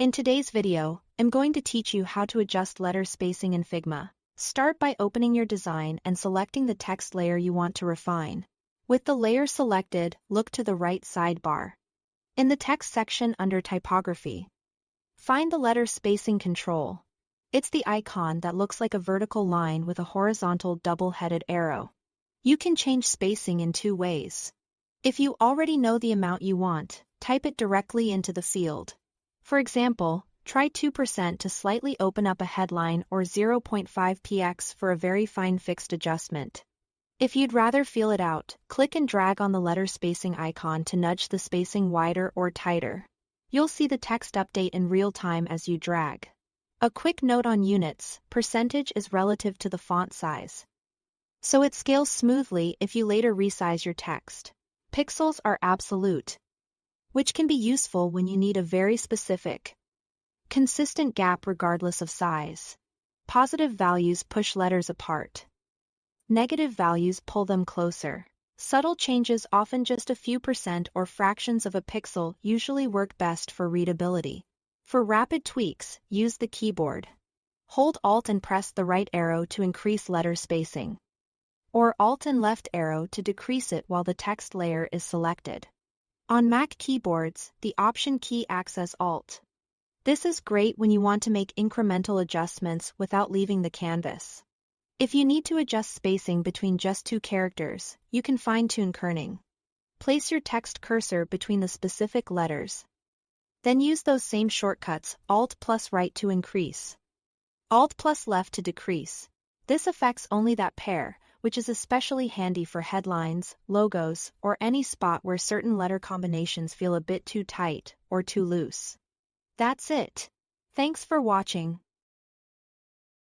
In today's video, I'm going to teach you how to adjust letter spacing in Figma. Start by opening your design and selecting the text layer you want to refine. With the layer selected, look to the right sidebar. In the text section under typography, find the letter spacing control. It's the icon that looks like a vertical line with a horizontal double-headed arrow. You can change spacing in two ways. If you already know the amount you want, type it directly into the field. For example, try 2% to slightly open up a headline or 0.5px for a very fine fixed adjustment. If you'd rather feel it out, click and drag on the letter spacing icon to nudge the spacing wider or tighter. You'll see the text update in real time as you drag. A quick note on units: percentage is relative to the font size, so it scales smoothly if you later resize your text. Pixels are absolute, which can be useful when you need a very specific, consistent gap regardless of size. Positive values push letters apart. Negative values pull them closer. Subtle changes, often just a few percent or fractions of a pixel, usually work best for readability. For rapid tweaks, use the keyboard. Hold Alt and press the right arrow to increase letter spacing, or Alt and left arrow to decrease it while the text layer is selected. On Mac keyboards, the Option key acts as Alt. This is great when you want to make incremental adjustments without leaving the canvas. If you need to adjust spacing between just two characters, you can fine-tune kerning. Place your text cursor between the specific letters. Then use those same shortcuts, Alt plus right to increase, Alt plus left to decrease. This affects only that pair, which is especially handy for headlines, logos, or any spot where certain letter combinations feel a bit too tight or too loose. That's it. Thanks for watching.